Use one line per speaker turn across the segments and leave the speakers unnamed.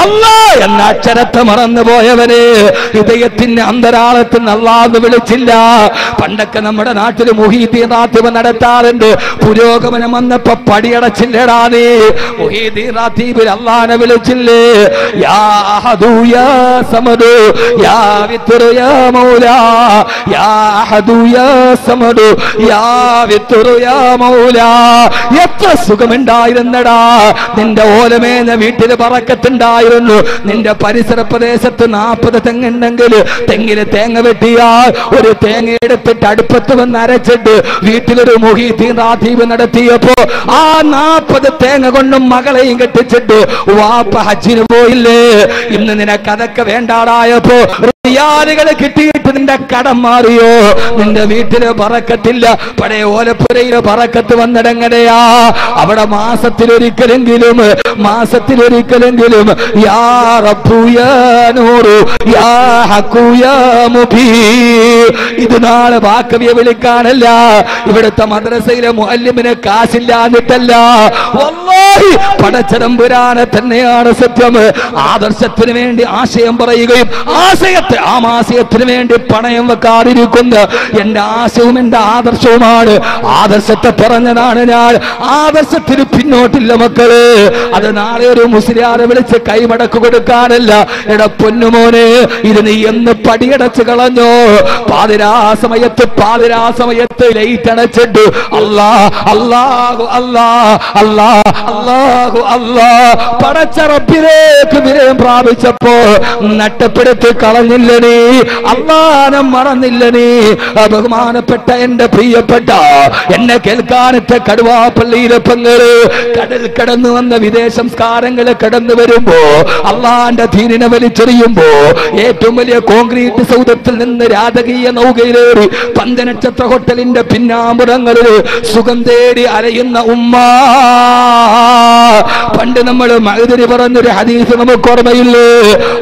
അല്ലാ എന്ന അക്ഷരത്തെ മറന്നുപോയവന് ഹൃദയത്തിന്റെ അന്തരാളത്തിൽ അല്ലാഹു വിളിച്ചില്ല. പണ്ടൊക്കെ നമ്മുടെ നാട്ടിൽ മുഹീദ്ദീൻ റാത്തീബ് നടത്താറുണ്ട്. പുരോഗമനം വന്നപ്പോ പടിയടച്ചില്ലടാ നീ. മുഹീദ്ദീൻ റാത്തീബിൽ അല്ലാഹനെ വിളിച്ചില്ലേ? യാ അഹദു യാ സമദു യാ വിത്റു യാ മൗലാ യാ അഹദു യാ സമദു യാ വിത്റു യാ മൗലാ. എത്ര സുഖമുണ്ടായിരുന്നടാ നിന്റെ ഓലമേന വീട്ടില് ബറക്കത്തുണ്ടായിരുന്നു. നിന്റെ പരിസര പ്രദേശത്ത് 40 തെങ്ങുണ്ടെങ്കിൽ തെങ്ങില് തേങ്ങ വെട്ടിയാൽ ഒരു തേങ്ങ എടുത്തിട്ട് അടുപ്പത്ത് വന്ന് അരച്ചിട്ട് വീട്ടിലൊരു മുഹീദ്ദീൻ റാത്തീബ് നടത്തിയപ്പോ ആ 40 തേങ്ങ കൊണ്ടും മകളെയും കെട്ടിച്ചിട്ട് വാപ്പ ഹജ്ജിന് പോയില്ലേ? ഇന്ന് നിനക്കതൊക്കെ വേണ്ടാടായപ്പോ റിയാലുകള് കിട്ടിയിട്ട് നിന്റെ കടം മാറിയോ? നിന്റെ വീട്ടില് ബറക്കത്തില്ല. പഴയ ഓലപ്പുരയില് ബറക്കത്ത് വന്നിടങ്ങനെയാ? അവിടെ മാസത്തിലൊരിക്കലെങ്കിലും യാ റബ്ബു യാ നൂറു യാ ഹഖു യാ മുബീൻ. ഇത് നാളെ വാക്കവിയെ വിളിക്കാനല്ല, ഇവിടുത്തെ മദ്രസയിലെ മുഅല്ലിമിന് കാശില്ലാന്നിട്ടല്ല, വല്ലാഹി പടച്ചതമ്പുരാനെ തന്നെയാണ് സത്യം. ആദർശത്തിന് വേണ്ടി ആശയം പറയുകയും ആശയത്തിന് വേണ്ടി പണയം വെക്കാതിരിക്കുന്ന എന്റെ ആശയവും എന്റെ ആദർശവുമാണ്. ആദർശത്തെ പറഞ്ഞതാണ് ഞാൻ. ആദർശത്തിന് പിന്നോട്ടില്ല മക്കള്. അത് നാളെ ഒരു മുസ്ലിയാരെ വിളിച്ച് കൈമടക്ക് കൊടുക്കാനല്ല. എടാ പൊന്നുമോനെ, ഇത് നീ എന്ന് പടിയടച്ച് കളഞ്ഞോ? പാതിരാ സമയത്ത് ലൈറ്റ് അടച്ചിട്ട് അല്ലാഹു പടച്ച റബ്ബിലേക്ക് വിനയം പ്രാപിച്ചപ്പോ നട്ടപ്പെടുത്തി കളഞ്ഞില്ല നീ, അല്ലാഹനെ മറന്നില്ല നീ. ബഹുമാനപ്പെട്ട എന്റെ പ്രിയപ്പെട്ട എന്നെ കേൾക്കാനത്തെ കടുവാപ്പള്ളിയിലെ പെങ്ങള് കടൽ കടന്നു വന്ന വിദേശ സംസ്കാരങ്ങള് കടന്നു വരുമ്പോ അള്ളാന്റെ ദീനിനെ വലിച്ചെറിയുമ്പോ ഏറ്റവും വലിയ കോൺക്രീറ്റ് സൗധത്തിൽ നിന്ന് രാജകീയ നൗകയിലേറി പഞ്ചനക്ഷത്ര ഹോട്ടലിന്റെ പിന്നാമ്പുറങ്ങളില് സുഖം തേടി അലയുന്ന ഉമ്മ. പണ്ട് നമ്മൾ മഅ്ദരി പറഞ്ഞൊരു ഹദീസ് നമുക്ക് ഓർമ്മയില്ലേ?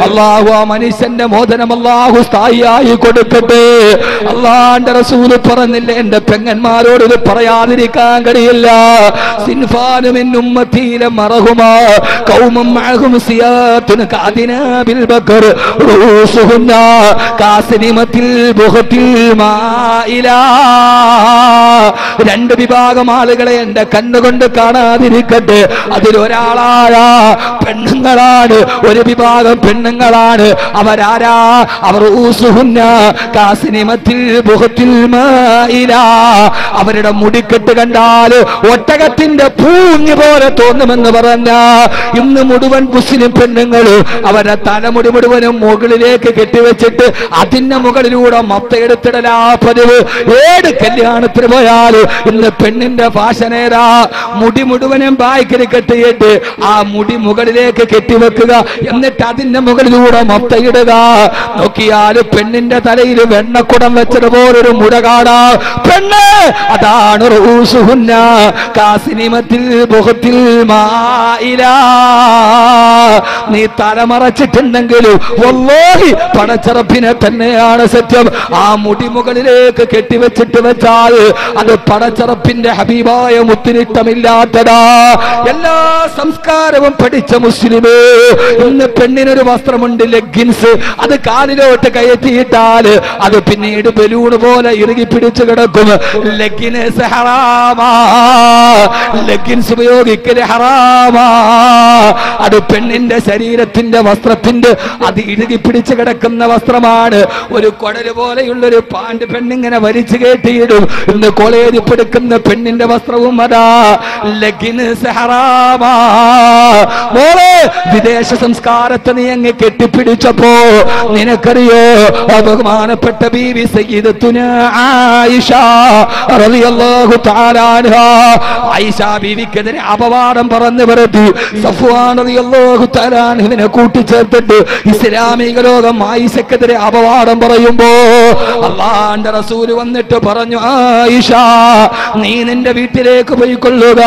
അല്ലാഹു ആ മനുഷ്യന്റെ മോചനം അല്ലാഹു സ്ഥായിയായി കൊടുക്കട്ടെ. അള്ളാന്റെ റസൂല് പറഞ്ഞില്ലേ, എന്റെ പെങ്ങന്മാരോട് ഇത് പറയാതിരിക്കാൻ കഴിയില്ല. സിൻഫാനു മിൻ ഉമ്മത്തി ലമറഹുമാ ഖൗമും മഅഹും സിയാത്തുൻ കഅദിനാബിൽ ബക്കർ റൂസുഹുന്ന കാസിനിമത്തിൽ ബുഖത്തിൽ മായിലാ. രണ്ട് വിഭാഗം ആളുകളെ എന്റെ കണ്ണുകൊണ്ട് കാണാതിരിക്കട്ടെ. അതിലൊരാളായ പെണ്ണുങ്ങളാണ്. ഒരു വിഭാഗം പെണ്ണുങ്ങളാണ്. അവരാരാ? അവർ അവരുടെ മുടിക്കെട്ട് കണ്ടാൽ ഒട്ടകത്തിന്റെ പൂഞ്ഞ് പോലെ തോന്നുമെന്ന് പറഞ്ഞ ഇന്ന് മുഴുവൻ മുസ്ലിം പെണ്ണുങ്ങൾ അവരുടെ തലമുടി മുഴുവനും മുകളിലേക്ക് കെട്ടിവെച്ചിട്ട് അതിന്റെ മുകളിലൂടെ മൊത്തയെടുത്തിടലാ പതിവ്. ഏത് കല്യാണത്തിന് പോയാലും ഇന്ന് പെണ്ണിന്റെ ഫാഷനേരാ മുടി മുഴുവനും ബായ്ക്കിൽ കെട്ടിയിട്ട് ആ മുടി മുകളിലേക്ക് കെട്ടിവെക്കുക, എന്നിട്ട് അതിന്റെ മുകളിലൂടെ മൊത്തയിടുക. നോക്കിയാല് പെണ്ണിന്റെ തലയിൽ വെണ്ണക്കുടം വെച്ചതുപോലൊരു മുട കാണാ. പെണ്ണ് അതാണ് റൂസുഹുന്ന കാസിനിമത്തിൽ ബുഖത്തിൽ മായിലാ. നീ തലമറച്ചിട്ടുണ്ടെങ്കിൽ വല്ലാഹി പടച്ചറപ്പിനെ തന്നെയാണ് സത്യം. ആ മുടി മുകളിലേക്ക് കെട്ടിവെച്ചിട്ട് വെച്ചാൽ അത് പടച്ചറപ്പിന്റെ ഹബീബായ മുത്തിനിട്ടമില്ലാത്തതാ. എല്ലാ സംസ്കാരവും പഠിച്ച മുസ്ലിമേ, ഇന്ന് പെണ്ണിനൊരു വസ്ത്രമുണ്ട്, ലെഗിൻസ്. അത് കാലിലോട്ട് കയറ്റിയിട്ടാല് അത് പിന്നീട് ബലൂൺ പോലെ ഇറുകി പിടിച്ചു കിടക്കും. ലെഗിൻസ് ഹറാമാ, ലെഗിൻസ് ഉപയോഗിക്കല് ഹറാമാ. അത് പെണ്ണിന്റെ ശരീരത്തിന്റെ വസ്ത്രത്തിന്റെ അത് ഇറുകി പിടിച്ചു കിടക്കുന്ന വസ്ത്രമാണ്. ഒരു കൊടല് പോലെയുള്ളൊരു പാന്റ് പെണ്ണിങ്ങനെ വലിച്ചു കയറ്റിയിടും. ഇന്ന് കോളേജിൽ പഠിക്കുന്ന പെണ്ണിന്റെ വസ്ത്രവും അതാ, ലെഗിൻസ് ഹറാമാ. മോളെ, വിദേശ സംസ്കാരത്തെ നീ അങ്ങ് കെട്ടിപ്പിടിച്ചപ്പോ നിനക്കറിയോ, ബഹുമാനപ്പെട്ട ബീവി സയ്യിദത്തുനാ ആയിഷ റളിയല്ലാഹു തആല അൻഹാ, ആയിഷ ബീവിക്കെതിരെ അപവാദം പറഞ്ഞു വരുത്തി സഫ്വാൻ റളിയല്ലാഹു തആല അൻഹുവിനെ കൂട്ടിച്ചേർത്തിട്ട് ഇസ്ലാമിക ലോകം ആയിഷക്കെതിരെ അപവാദം പറയുമ്പോ അല്ലാഹുവിന്റെ റസൂൽ വന്നിട്ട് പറഞ്ഞു, ആയിഷ നീ നിന്റെ വീട്ടിലേക്ക് പോയിക്കൊള്ളുക.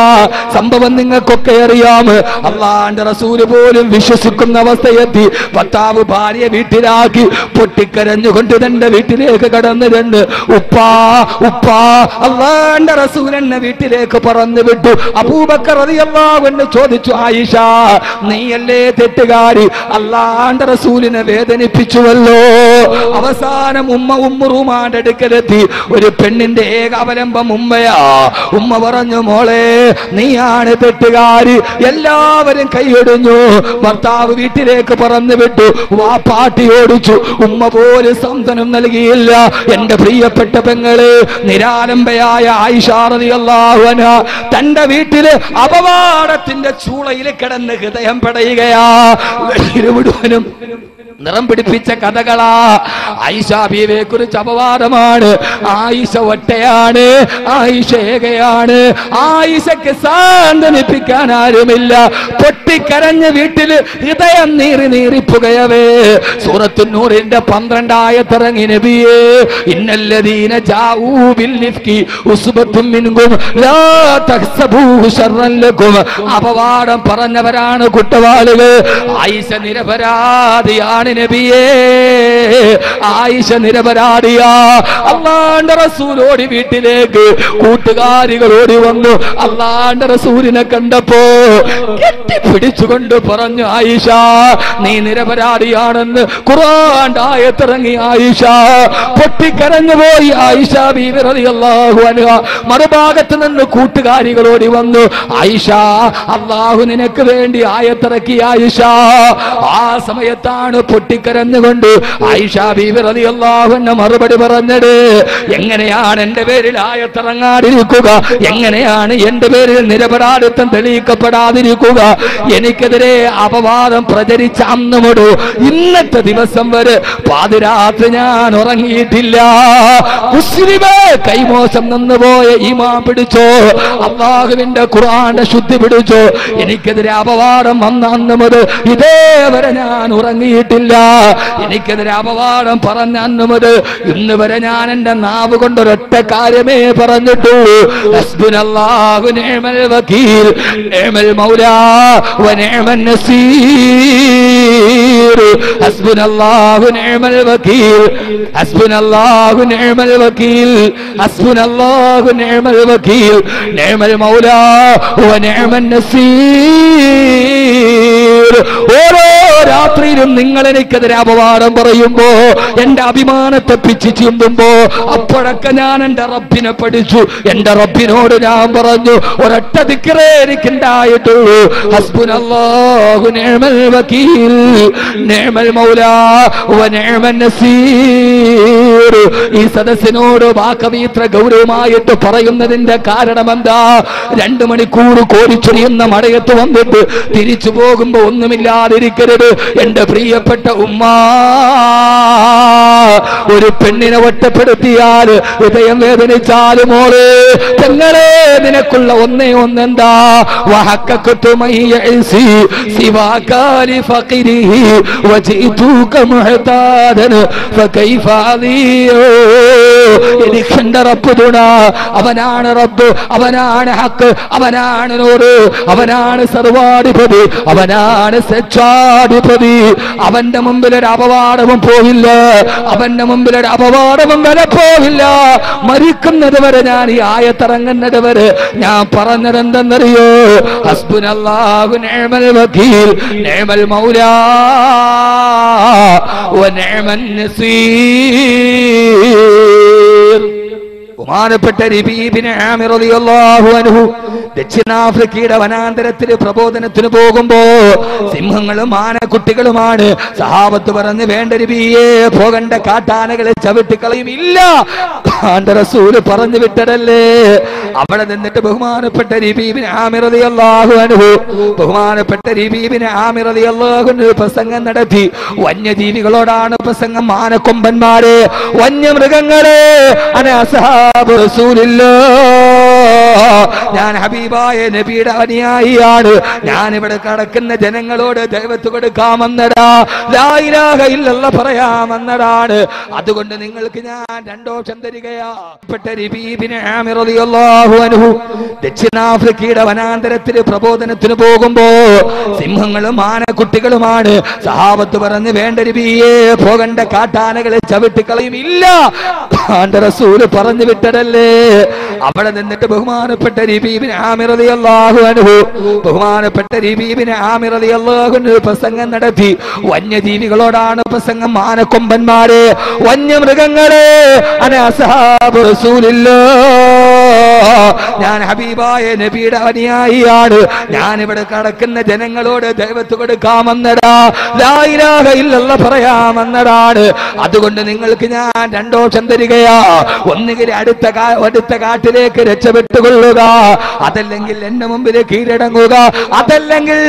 സംഭവം നിങ്ങൾക്കൊക്കെ അറിയാം. അല്ലാഹുവിന്റെ റസൂൽ പോലും വിശ്വസിക്കുന്ന അവസ്ഥയെത്തി. ഭർത്താവ് ഭാര്യ വീട്ടിലാക്കി പൊട്ടിക്കരഞ്ഞുകൊണ്ട് തന്റെ വീട്ടിലേക്ക് കടന്നിട്ടുണ്ട്. ഉപ്പാ ഉപ്പാ അല്ലാഹുവിന്റെ റസൂൽ എന്നെ വീട്ടിലേക്ക് പറന്നു വിട്ടു. അബൂബക്കർ റളിയല്ലാഹു അൻഹു ചോദിച്ചു, ആയിഷ നീയല്ലേ തെറ്റുകാരി? അല്ലാഹുവിന്റെ റസൂലിനെ വേദനിപ്പിച്ചുവല്ലോ. അവസാനം ഉമ്മുറുമാന്റെ അടുക്കലെത്തി. ഒരു പെണ്ണിന്റെ ഏക അവലംബം ഉമ്മയാ. ഉമ്മ പറഞ്ഞു, മോളെ നീയാണ് തെറ്റുകാരി. എല്ലാവരും കൈയൊടിഞ്ഞു. ഭർത്താവ് വീട്ടിലേക്ക് പറന്നു വിട്ടു. വാപ്പാട്ടി ഓടിച്ചു. ഉമ്മ പോലും സാന്ത്വനം നൽകിയില്ല. എന്റെ പ്രിയപ്പെട്ട പെങ്ങള്, നിരാലംബയായ ആയിഷ റളിയല്ലാഹു അൻഹ തന്റെ വീട്ടില് അപവാദത്തിന്റെ ചൂളയിൽ കിടന്ന് ഹൃദയം പടയുകയാ. മുഴുവനും നിറം പിടിപ്പിച്ച കഥകളാ. ആയിഷ ബീവിയെ കുറിച്ച് അപവാദമാണ്. ആയിഷ ഒറ്റയാണ്, ആയിഷ ഏകയാണ്. ആയിഷയ്ക്ക് സാന്ത്വനിപ്പിക്കാൻ ആരുമില്ല. പൊട്ടിക്കരഞ്ഞ വീട്ടില് ഹൃദയം നീറിപ്പുകയവേ. സൂറത്തുൻ നൂറിന്റെ 12 ആയത്തിറങ്ങി, നബിയേ ഇന്നല്ലദീന ജാഊ ബിൽ ഇഫ്കി ഉസ്ബത്തും മിൻകും ലാ തഹ്സബൂഹു ശർറൻ ലക്കും. അപവാദം പറഞ്ഞവരാണ് കുറ്റവാളികൾ. ആയിഷ നിരപരാധിയാണ് നബിയേ. ആയിഷ നിരപരാധിയാ. അല്ലാഹുവിന്റെ റസൂൽ ഓടി വീട്ടിലേക്ക്. കൂട്ടുകാരികൾ ഓടി വന്നു. അല്ലാഹുവിന്റെ റസൂലിനെ കണ്ടപ്പോ കെട്ടിപ്പിടിച്ചുകൊണ്ട് പറഞ്ഞു, ആയിഷ നീ നിരപരാധിയാണെന്ന് ഖുർആൻ ആയത്തിറങ്ങി. ആയിഷ പൊട്ടിക്കരഞ്ഞു പോയി. ആയിഷ ബീവി റളിയല്ലാഹു അൻഹ മറുഭാഗത്ത് നിന്ന് കൂട്ടുകാരികൾ ഓടി വന്നു. ആയിഷ അല്ലാഹു നിനക്ക് വേണ്ടി ആയത്തിറക്കി. ആയിഷ ആ സമയത്താണ് പൊട്ടിക്കരഞ്ഞുകൊണ്ട് ആയിഷ ബീവി റളിയല്ലാഹു അൻഹ മറുപടി പറഞ്ഞത്, എങ്ങനെയാണ് എന്റെ പേരിൽ ആയത്തിറങ്ങാതിരിക്കുക? എങ്ങനെയാണ് എന്റെ പേരിൽ നിരപരാധിത്വം തെളിയിക്കപ്പെടാതിരിക്കുക? എനിക്കെതിരെ അപവാദം പ്രചരിച്ച അന്ന് മുതൽ ഇന്നത്തെ ദിവസം വരെ പാതിരാത്രി ഞാൻ ഉറങ്ങിയിട്ടില്ല. മുസ്ലിമേ, കൈമോശം നിന്നുപോയ ഈമാൻ പിടിച്ചോ, അല്ലാഹുവിന്റെ ഖുർആന്റെ ശുദ്ധി പിടിച്ചോ. എനിക്കെതിരെ അപവാദം വന്ന അന്ന് മുതൽ ഇതേവരെ ഞാൻ ഉറങ്ങിയിട്ടില്ല. എനിക്കെതിരെ അപവാദം പറഞ്ഞ അന്ന് മുതൽ ഇന്ന് വരെ ഞാൻ എന്റെ നാവ് കൊണ്ടൊരൊറ്റ കാര്യമേ പറഞ്ഞിട്ടുള്ളൂ, ഹസ്ബുനല്ലാഹു നിഅമൽ വകീൽ നിഅമൽ മൗലാ വ നിഅമൻ നസീർ. ഹസ്ബുനല്ലാഹു നിഅമൽ വകീൽ ഹസ്ബുനല്ലാഹു നിഅമൽ വകീൽ ഹസ്ബുനല്ലാഹു നിഅമൽ വകീൽ നിഅമൽ മൗലാ വ നിഅമൻ നസീർ. ഓരോ രാത്രിയിലും നിങ്ങൾ എനിക്കെതിരെ അപവാദം പറയുമ്പോ, എന്റെ അഭിമാനത്തെ പിച്ചു ചീന്തുമ്പോ, അപ്പോഴൊക്കെ ഞാൻ എന്റെ റബ്ബിനെ പഠിച്ചു. എന്റെ റബ്ബിനോട് ഞാൻ പറഞ്ഞു, ഒരൊറ്റ ദിക്റേ എനിക്കുണ്ടായിട്ടുള്ളൂ, ഹസ്ബുനല്ലാഹു നിഅമൽ വകീൽ നിഅമൽ മൗലാ വ നിഅമൻ നസീർ. ഈ സദസ്സിനോട് വാക്കവി ഇത്ര ഗൗരവമായിട്ട് പറയുന്നതിന്റെ കാരണം എന്താ? 2 മണിക്കൂർ കോരിച്ചൊരിയുന്ന മഴയത്ത് വന്നിട്ട് തിരിച്ചു പോകുമ്പോ ഒന്നുമില്ലാതിരിക്കരുത്. എന്റെ പ്രിയപ്പെട്ട ഉമ്മ, ഒരു പെണ്ണിനെ ഒറ്റപ്പെടുത്തിയാൽ ഹൃദയം വേദനിച്ചാൽ മോളെ പെങ്ങളെ നിനക്കുള്ള ഒന്നേ ഒന്നെന്താ? എനിക്കെന്റെ റബ്ബ് തുണ. അവനാണ് റബ്ബ്, അവനാണ് ഹക്ക്, അവനാണ് നൂറ്, അവനാണ് സർവാധിപതി, അവനാണ് സച്ചാധിപതി. അവന്റെ മുമ്പിൽ ഒരു അപവാദവും പോവില്ല. അവന്റെ മുമ്പിൽ ഒരു അപവാദവും വരെ പോവില്ല. മരിക്കുന്നത് വരെ ഞാൻ ഈ ആയത്തിറങ്ങുന്നത് വരെ ഞാൻ പറഞ്ഞത് എന്തെന്നറിയോ? ഹസ്ബുനല്ലാഹു നിഅമൽ വകീൽ നിഅമൽ മൗലാ വ നിഅമൻ നസീർ. ബഹുമാനപ്പെട്ട റബീബിൻ ആമിർ റളിയല്ലാഹു അൻഹു ദക്ഷിണാഫ്രിക്കയുടെ വനാന്തരത്തിൽ പ്രബോധനത്തിന് പോകുമ്പോ സിംഹങ്ങളും ആനക്കുട്ടികളുമാണ്. സഹാബത്ത് പറഞ്ഞ്, വേണ്ട നബിയേ, പോകണ്ട, കാട്ടാനകളെ ചവിട്ടിക്കളയും. ഇല്ല, റസൂൽ പറഞ്ഞു വിട്ടതല്ലേ. അവിടെ നിന്നിട്ട് ബഹുമാനപ്പെട്ട റബീബിൻ ആമിർ റളിയല്ലാഹു അൻഹു പ്രസംഗം നടത്തി. വന്യജീവികളോടാണ് പ്രസംഗം. ആനക്കൊമ്പന്മാരെ, വന്യമൃഗങ്ങളെ, അന അസ്ഹാബു റസൂലില്ലാഹ്, ഞാൻ ഹബീബായ നബിയുടെ അനുയായിയാണ്. ഞാൻ ഇവിടെ കടക്കുന്ന ജനങ്ങളോട് ദൈവത്ത് കൊടുക്കാമെന്നടാ, ലാ ഇലാഹ ഇല്ലല്ലാഹ് പറയാമെന്നതാണ്. അതുകൊണ്ട് നിങ്ങൾക്ക് ഞാൻ രണ്ടോഷം തരികയാ. ദക്ഷിണാഫ്രിക്കയുടെ വനാന്തരത്തിൽ പ്രബോധനത്തിന് പോകുമ്പോ സിംഹങ്ങളും ആനക്കുട്ടികളുമാണ്. സഹാബത്ത് പറഞ്ഞ് വേണ്ട നബിയേ, പോകണ്ട, കാട്ടാനകളെ ചവിട്ടിക്കളയും. ഇല്ല, റസൂല് പറഞ്ഞു വിട്ടതല്ലേ. അവിടെ നിന്നിട്ട് ബഹുമാനപ്പെട്ട റബീബിന് ആമിർ റളിയല്ലാഹു അൻഹു പ്രസംഗം നടത്തി. വന്യജീവികളോടാണ് പ്രസംഗം. ആനക്കൊമ്പന്മാരെ, വന്യമൃഗങ്ങളെ, അന അസ്ഹാബു റസൂലില്ലാഹ്, ഞാൻ ഹബീബായ നബിയുടെ അനുയായിയാണ്. ഞാൻ ഇവിടെ കടക്കുന്ന ജനങ്ങളോട് ദൈവത്ത് കൊടുക്കാമെന്നടാ, ലാ ഇലാഹ ഇല്ലല്ലാഹ് പറയാമെന്നതാണ്. അതുകൊണ്ട് നിങ്ങൾക്ക് ഞാൻ രണ്ടോഷം തരികയാ. ഒന്നുകിൽ അടുത്ത കാട്ടിലേക്ക് രക്ഷപ്പെട്ടുകൊള്ളുക, അതല്ലെങ്കിൽ എന്റെ മുമ്പിൽ കീഴടങ്ങുക, അതല്ലെങ്കിൽ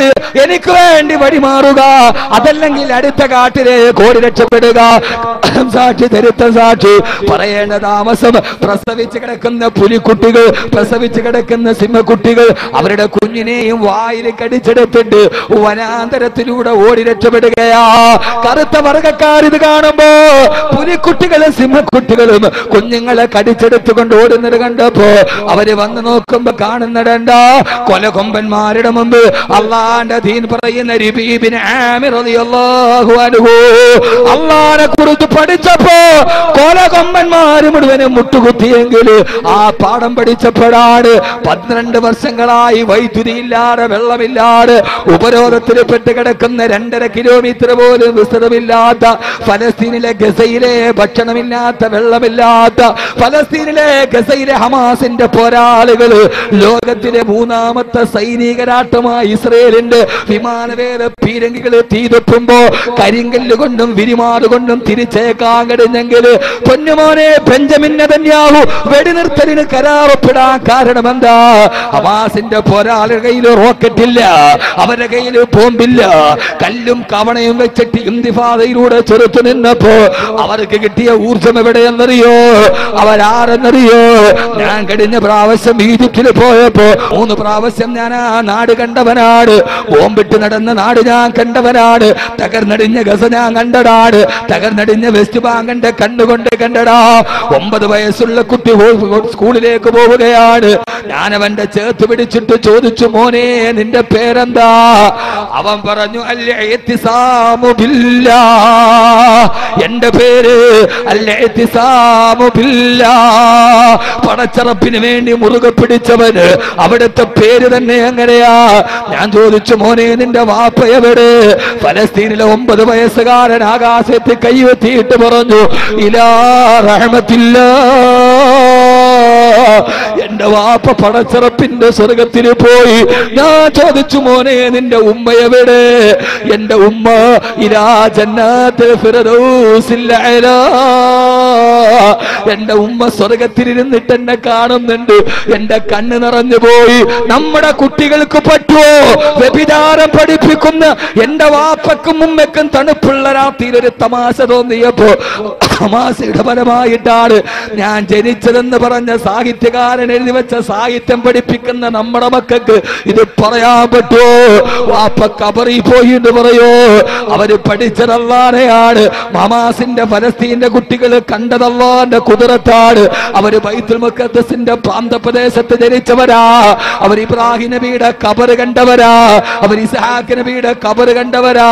എനിക്ക് വേണ്ടി വഴിമാറുക, അതല്ലെങ്കിൽ അടുത്ത കാട്ടിലേക്ക് ഓടി രക്ഷപ്പെടുക. സാക്ഷി, ചരിത്ര സാക്ഷി, പറയേണ്ട താമസം. പ്രസവിച്ച് കിടക്കുന്ന പുലിക്കുട്ടികൾ, പ്രസവിച്ച് കിടക്കുന്ന സിംഹക്കുട്ടികൾ അവരുടെ കുഞ്ഞിനെയും വായിൽ കടിച്ചെടുത്തിട്ട് വനാന്തരത്തിലൂടെ ഓടി രക്ഷപ്പെടുകയാ. കറുത്ത വർഗക്കാരിത് കാണുമ്പോ പുലിക്കുട്ടികളും സിംഹക്കുട്ടികളും കുഞ്ഞുങ്ങളെ കടിച്ചെടുത്തുകൊണ്ട് ഓടുന്നത് കണ്ടപ്പോ അവര് വന്ന് നോക്കുമ്പോ കാണുന്നടണ്ട കൊലകൊമ്പന്മാരുടെ മുമ്പ് അള്ളാന്റെ ദീൻ പറയുന്ന റബീബിന് ആമിർ റളിയല്ലാഹു അൻഹു അള്ളാനെ കുറിച്ച് പഠിച്ചപ്പോ കൊലകൊമ്പന്മാര് മുഴുവനും മുട്ടുകുത്തിയെങ്കിൽ ആ പാഠം പഠിച്ചപ്പോഴാണ് 12 വർഷങ്ങളായി വൈദ്യുതിയില്ലാതെ, വെള്ളമില്ലാതെ, ഉപരോധത്തിൽ പെട്ട് കിടക്കുന്ന 2.5 കിലോമീറ്റർ പോലും വിസ്തൃതമില്ലാത്ത ഫലസ്തീനിലെ ഗസയിലെ ഭക്ഷണമില്ലാത്ത, വെള്ളമില്ലാത്ത ഫലസ്തീനിലെ ഗസയിലെ ഹമാസിന്റെ പോരാളികൾ ലോകത്തിലെ 3ാമത്തെ സൈനിക രാഷ്ട്രമായ ഇസ്രയേലിന്റെ വിമാനവേദ പീരങ്കികൾ തീതൊപ്പുമ്പോ കരിങ്കല്ല് കൊണ്ടും വിരിമാറ് കൊണ്ടും തിരിച്ചേക്കാൻ കഴിഞ്ഞെങ്കിൽ പൊന്നുമോനെ ബെഞ്ചമിൻ നെതന്യാഹു വെടിനിർത്തലിന് കരാറൊപ്പിടാൻ കാരണം എന്താ? ഹമാസിന്റെ പോരാളികളുടെ കയ്യിൽ റോക്കറ്റില്ല, അവരുടെ കയ്യിൽ ബോംബില്ല. കല്ലും കവണയും വെച്ചിട്ട് ഇന്തിഫാദയിലൂടെ ചെറുത്തു നിന്നപ്പോ അവർക്ക് കിട്ടിയ ഊർജം എവിടെയെന്നറിയോ? അവരാരെന്നറിയോ? ഞാൻ കഴിഞ്ഞ പ്രാവശ്യം ഈജിപ്തിൽ പോയപ്പോ 3 പ്രാവശ്യം ഞാൻ ആ നാട് കണ്ടവനാണ്. ബോംബിട്ട് നടന്ന നാട് ഞാൻ കണ്ടവനാണ്. തകർന്നടിഞ്ഞ ഗസ ഞാൻ കണ്ടടാണ്. തകർന്നടിഞ്ഞ വെസ്റ്റ് ബാങ്കിന്റെ കണ്ണുകൊണ്ട് കണ്ടടാ. 9 വയസ്സുള്ള കുട്ടി സ്കൂളിലേക്ക് പോവുകയാണ്. ഞാൻ അവന്റെ ചേർത്ത് പിടിച്ചിട്ട് ചോദിച്ചു, മോനെ നിന്റെ പേരെന്താ? അവൻ പറഞ്ഞു, അൽ-ഇഅ്തിസാമു ബില്ലാഹ്. എന്റെ പേര് അൽ-ഇഅ്തിസാമു ബില്ലാഹ്. പടച്ചറപ്പിന് വേണ്ടി മുറുകെ പിടിച്ചവന് അവിടുത്തെ പേര് തന്നെ എങ്ങനെയാ? ഞാൻ ചോദിച്ചു, മോനെ നിന്റെ വാപ്പ എവിടെ? ഫലസ്തീനിലെ 9 വയസ്സുകാരൻ ആകാശത്ത് കൈവെത്തിയിട്ട് പറഞ്ഞു, ഇലാ റഹ്മത്തില്ലാഹ്, എന്റെ വാപ്പ പടച്ചറപ്പിന്റെ സ്വർഗത്തിൽ പോയി. ഞാൻ ചോദിച്ചു, മോനെ നിന്റെ ഉമ്മ എവിടെ? എന്റെ ഉമ്മ ഇലാ ജന്നാത്തിൽ ഫിർദൗസിൽ അലാ. എന്റെ ഉമ്മ സ്വർഗത്തിലിരുന്നിട്ട് എന്നെ കാണുന്നുണ്ട്. എന്റെ കണ്ണ് നിറഞ്ഞു പോയി. നമ്മുടെ കുട്ടികൾക്ക് പറ്റുമോ? വ്യഭിചാരം പഠിപ്പിക്കുന്ന എന്റെ വാപ്പക്കും ഉമ്മക്കും തണുപ്പുള്ള രാത്രിയിൽ ഒരു തമാശ തോന്നിയപ്പോ തമാശയുടെ ഫലമായിട്ടാണ് ഞാൻ ജനിച്ചതെന്ന് പറഞ്ഞ സാഹിത്യകാരൻ എഴുതി വെച്ച സാഹിത്യം പഠിപ്പിക്കുന്ന നമ്മുടെ മക്കൾക്ക് ഇത് പറയാൻ പറ്റുമോ? വാപ്പ കബറി പോയി എന്ന് പറയോ? അവര് പഠിച്ചതല്ലാതെയാണ്. ഹമാസിന്റെ ഫലസ്തീന്റെ കുട്ടികൾ കണ്ടതല്ലാന്റെ കുതിരത്താണ്. അവര് ബൈത്തുൽ മുഖദ്ദസിന്റെ പ്രാന്തപ്രദേശത്ത് ജനിച്ചവരാ. അവർ ഇബ്രാഹിം നബിയുടെ ഖബറ് കണ്ടവരാ. അവർ ഇസ്ഹാഖ് നബിയുടെ ഖബറ് കണ്ടവരാ.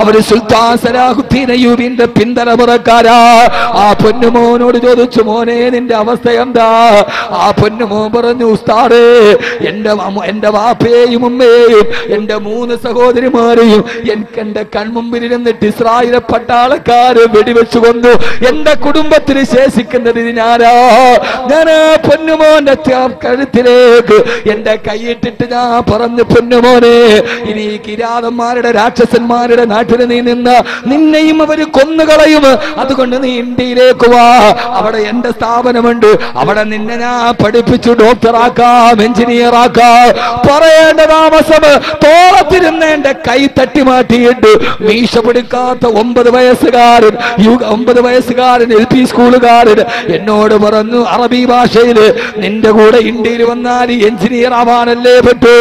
അവര് സുൽത്താൻ സലാഹുദ്ദീൻ അയ്യൂബിന്റെ പിന്തലമുറക്കാരാ. ആ പൊന്നുമോനോട് ചോദിച്ചു, മോനെ നിന്റെ അവസ്ഥ എന്താ? ആ പൊന്നുമോൻ പറഞ്ഞു, ഉസ്താദേ എന്റെ വാപ്പയെയും ഉമ്മയെയും എന്റെ 3 സഹോദരിമാരെയും എനിക്ക് എന്റെ കൺമുമ്പിൽ ഇരുന്നിട്ട് ഇസ്രായേൽ പട്ടാളക്കാര് വെടിവെച്ചു കൊന്നു. എന്റെ കുടുംബത്തിന് ശേഷിക്കുന്നത് ഞാനാ. ഞാൻ ആ പൊന്നുമോന്റെ കഴുത്തിലേക്ക് എന്റെ കൈയിട്ടിട്ട് ഞാൻ പറഞ്ഞു, പൊന്നുമോനെ ഇനി കിരാതന്മാരുടെ രാക്ഷസന്മാരുടെ നാട്ടിൽ നീ നിന്ന നിന്നെയും അവര് കൊന്നുകളയും. അതുകൊണ്ട് നീ ഇന്ത്യയിലേക്ക് വാ. അവിടെ എന്റെ സ്ഥാപനമുണ്ട്. അവിടെ നിന്നെ ഞാൻ പഠിപ്പിച്ചു പഠിപ്പിച്ചു ഡോക്ടറാക്കാം, എഞ്ചിനീയറാക്കാം. പറയേണ്ട താമസം തോളത്തിരുന്നേന്റെ കൈ തട്ടി മാറ്റിയിട്ട് മീശ പിടിക്കാത്ത 9 വയസ്സുകാരൻ 9 വയസ്സുകാരൻ LP സ്കൂളുകാരൻ എന്നോട് പറഞ്ഞു, അറബി ഭാഷയിൽ നിന്റെ കൂടെ ഇന്ത്യയിൽ വന്നാൽ എഞ്ചിനീയർ ആവാനല്ലേ പറ്റൂ,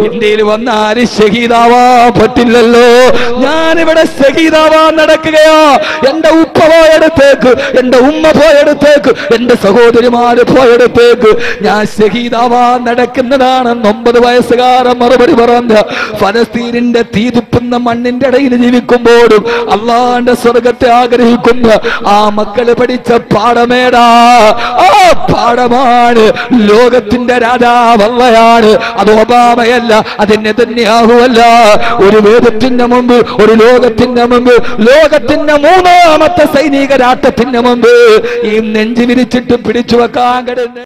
ഇന്ത്യയിൽ വന്നാൽ ഷഹീദാവാൻ പറ്റില്ലല്ലോ. ഞാനിവിടെ ഷഹീദാവാൻ നടക്കുകയാ. എന്റെ ഉപ്പ പോയെടുത്തേക്ക്, എന്റെ ഉമ്മ പോയെടുത്തേക്ക്, എന്റെ സഹോദരിമാര് പോയെടുത്തേക്ക് ഞാൻ ഷഹീദാവാൻ നടക്കുന്നതാണെന്ന് 9 വയസ്സുകാരൻ മറുപടി പറഞ്ഞ. ഫലസ്തീനിന്റെ തീതുപ്പുന്ന മണ്ണിന്റെ ഇടയിൽ ജീവിക്കുമ്പോഴും അള്ളാന്റെ സ്വർഗത്തെ ആഗ്രഹിക്കുന്ന ആ മക്കള് പഠിച്ച പാഠമേടാ. ആ പാഠമാണ് ലോകത്തിന്റെ രാജാവല്ലയാണ്. അത് ഒബാമയല്ല, അത് നെതന്യാഹുവല്ല. ഒരു വേദത്തിന്റെ മുമ്പ്, ഒരു ലോകത്തിന്റെ മുമ്പ്, ലോകത്തിന്റെ 3ാമത്തെ സൈനിക രാഷ്ട്രത്തിന്റെ മുമ്പ് ഈ നെഞ്ചു വിരിച്ചിട്ട് പിടിച്ചു വെക്കാൻ കിടന്ന്